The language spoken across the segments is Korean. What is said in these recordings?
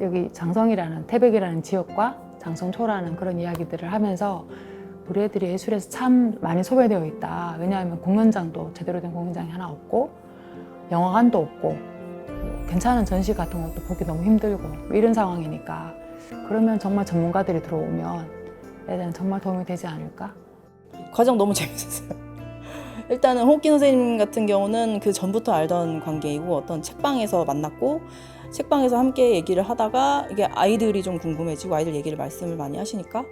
여기 장성이라는 태백이라는 지역과 장성초라는 그런 이야기들을 하면서 우리 애들이 예술에서 참 많이 소외되어 있다. 왜냐하면 공연장도 제대로 된 공연장이 하나 없고 영화관도 없고 괜찮은 전시 같은 것도 보기 너무 힘들고 이런 상황이니까 그러면 정말 전문가들이 들어오면 애들은 정말 도움이 되지 않을까? 과정 너무 재밌었어요. 일단은 홍옥기 선생님 같은 경우는 그 전부터 알던 관계이고 어떤 책방에서 만났고 책방에서 함께 얘기를 하다가 이게 아이들이 좀 궁금해지고 아이들 얘기를 말씀을 많이 하시니까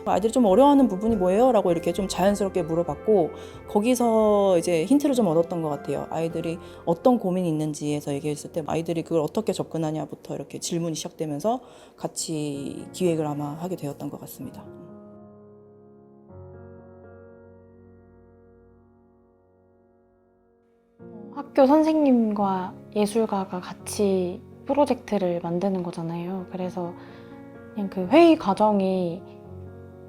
아이들이 좀 어려워하는 부분이 뭐예요? 라고 이렇게 좀 자연스럽게 물어봤고 거기서 이제 힌트를 좀 얻었던 것 같아요. 아이들이 어떤 고민이 있는지에서 얘기했을 때 아이들이 그걸 어떻게 접근하냐부터 이렇게 질문이 시작되면서 같이 기획을 아마 하게 되었던 것 같습니다. 학교 선생님과 예술가가 같이 프로젝트를 만드는 거잖아요. 그래서 그냥 그 회의 과정이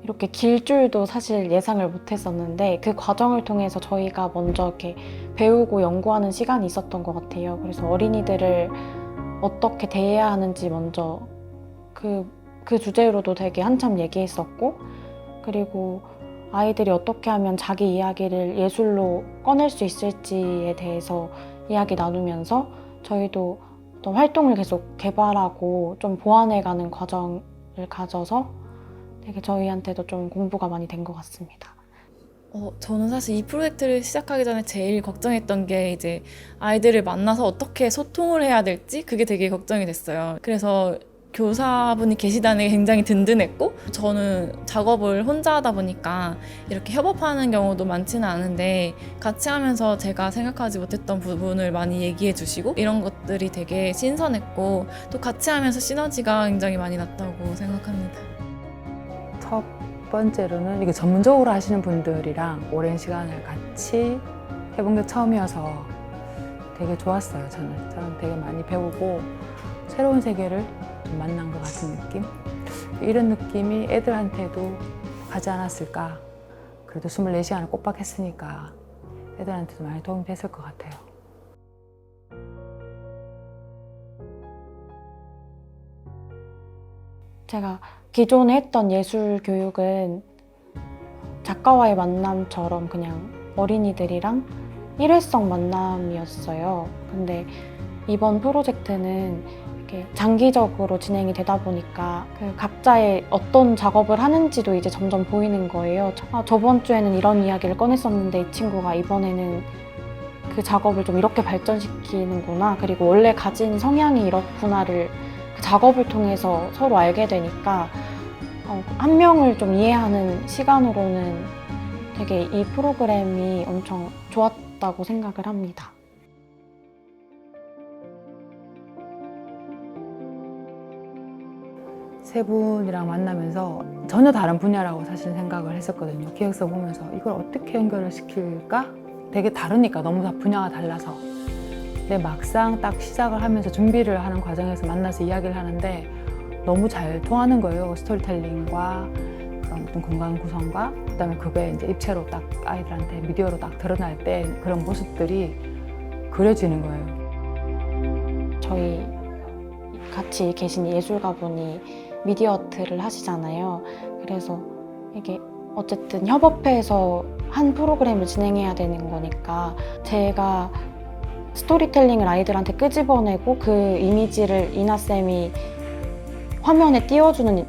이렇게 길 줄도 사실 예상을 못 했었는데 그 과정을 통해서 저희가 먼저 이렇게 배우고 연구하는 시간이 있었던 것 같아요. 그래서 어린이들을 어떻게 대해야 하는지 먼저 그 주제로도 되게 한참 얘기했었고 그리고 아이들이 어떻게 하면 자기 이야기를 예술로 꺼낼 수 있을지에 대해서 이야기 나누면서 저희도 어떤 활동을 계속 개발하고 좀 보완해가는 과정을 가져서 되게 저희한테도 좀 공부가 많이 된 것 같습니다. 저는 사실 이 프로젝트를 시작하기 전에 제일 걱정했던 게 이제 아이들을 만나서 어떻게 소통을 해야 될지 그게 되게 걱정이 됐어요. 그래서 교사분이 계시다는 게 굉장히 든든했고 저는 작업을 혼자 하다 보니까 이렇게 협업하는 경우도 많지는 않은데 같이 하면서 제가 생각하지 못했던 부분을 많이 얘기해 주시고 이런 것들이 되게 신선했고 또 같이 하면서 시너지가 굉장히 많이 났다고 생각합니다. 첫 번째로는 이게 전문적으로 하시는 분들이랑 오랜 시간을 같이 해본 게 처음이어서 되게 좋았어요. 저는 되게 많이 배우고 새로운 세계를 좀 만난 것 같은 느낌? 이런 느낌이 애들한테도 가지 않았을까. 그래도 24시간을 꼬박 했으니까 애들한테도 많이 도움이 됐을 것 같아요. 제가 기존에 했던 예술 교육은 작가와의 만남처럼 그냥 어린이들이랑 일회성 만남이었어요. 근데 이번 프로젝트는 이렇게 장기적으로 진행이 되다 보니까 그 각자의 어떤 작업을 하는지도 이제 점점 보이는 거예요. 저번 주에는 이런 이야기를 꺼냈었는데 이 친구가 이번에는 그 작업을 좀 이렇게 발전시키는구나. 그리고 원래 가진 성향이 이렇구나를 그 작업을 통해서 서로 알게 되니까 한 명을 좀 이해하는 시간으로는 되게 이 프로그램이 엄청 좋았다고 생각을 합니다. 세 분이랑 만나면서 전혀 다른 분야라고 사실 생각을 했었거든요. 기획서 보면서 이걸 어떻게 연결을 시킬까? 되게 다르니까 너무 다 분야가 달라서. 근데 막상 딱 시작을 하면서 준비를 하는 과정에서 만나서 이야기를 하는데 너무 잘 통하는 거예요. 스토리텔링과 그런 어떤 공간 구성과 그다음에 그게 이제 입체로 딱 아이들한테 미디어로 딱 드러날 때 그런 모습들이 그려지는 거예요. 저희 같이 계신 예술가분이 미디어 아트를 하시잖아요. 그래서 이게 어쨌든 협업해서 한 프로그램을 진행해야 되는 거니까 제가 스토리텔링을 아이들한테 끄집어내고 그 이미지를 이나쌤이 화면에 띄워주는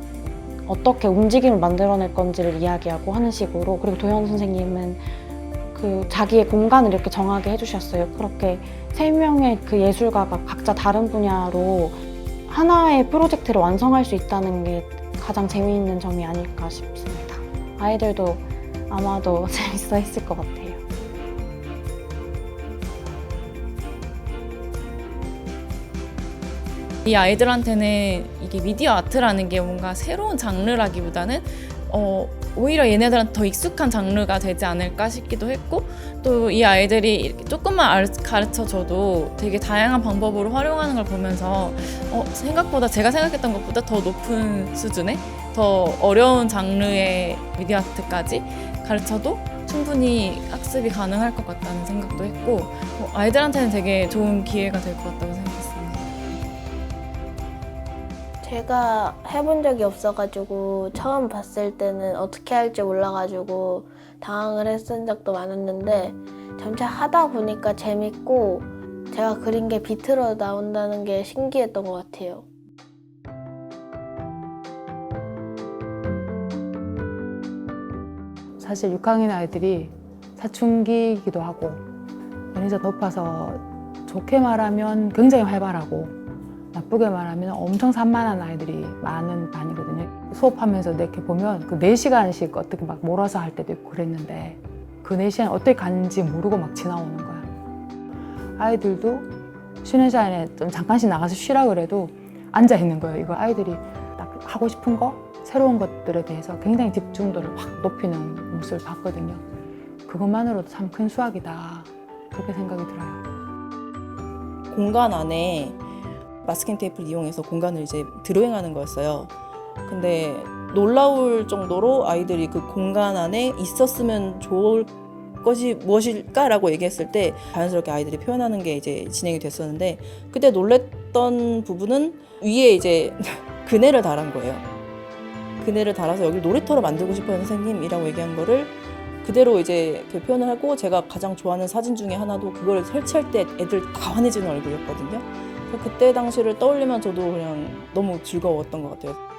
어떻게 움직임을 만들어낼 건지를 이야기하고 하는 식으로 그리고 도현 선생님은 그 자기의 공간을 이렇게 정하게 해주셨어요. 그렇게 세 명의 그 예술가가 각자 다른 분야로 하나의 프로젝트를 완성할 수 있다는 게 가장 재미있는 점이 아닐까 싶습니다. 아이들도 아마도 재밌어 했을 것 같아요. 이 아이들한테는 이게 미디어 아트라는 게 뭔가 새로운 장르라기보다는 오히려 얘네들한테 더 익숙한 장르가 되지 않을까 싶기도 했고 또 이 아이들이 이렇게 조금만 가르쳐줘도 되게 다양한 방법으로 활용하는 걸 보면서 생각보다 제가 생각했던 것보다 더 높은 수준의 더 어려운 장르의 미디어 아트까지 가르쳐도 충분히 학습이 가능할 것 같다는 생각도 했고 아이들한테는 되게 좋은 기회가 될 것 같다고 생각했습니다. 제가 해본 적이 없어가지고 처음 봤을 때는 어떻게 할지 몰라가지고 당황을 했던 적도 많았는데 점차 하다 보니까 재밌고 제가 그린 게 비트로 나온다는 게 신기했던 것 같아요. 사실 6학년 아이들이 사춘기이기도 하고 연애가 높아서 좋게 말하면 굉장히 활발하고 나쁘게 말하면 엄청 산만한 아이들이 많은 반이거든요. 수업하면서 이렇게 보면 그 4시간씩 어떻게 막 몰아서 할 때도 있고 그랬는데 그 4시간 어떻게 갔는지 모르고 막 지나오는 거야. 아이들도 쉬는 시간에 좀 잠깐씩 나가서 쉬라 그래도 앉아 있는 거예요. 이거 아이들이 딱 하고 싶은 거, 새로운 것들에 대해서 굉장히 집중도를 확 높이는 모습을 봤거든요. 그것만으로도 참 큰 수학이다. 그렇게 생각이 들어요. 공간 안에 마스킹 테이프를 이용해서 공간을 이제 드로잉하는 거였어요. 근데 놀라울 정도로 아이들이 그 공간 안에 있었으면 좋을 것이 무엇일까라고 얘기했을 때 자연스럽게 아이들이 표현하는 게 이제 진행이 됐었는데 그때 놀랬던 부분은 위에 이제 그네를 달은 거예요. 그네를 달아서 여기 놀이터로 만들고 싶어요 선생님이라고 얘기한 거를 그대로 이제 그 표현을 하고 제가 가장 좋아하는 사진 중에 하나도 그걸 설치할 때 애들 다 환해지는 얼굴이었거든요. 그때 당시를 떠올리면 저도 그냥 너무 즐거웠던 것 같아요.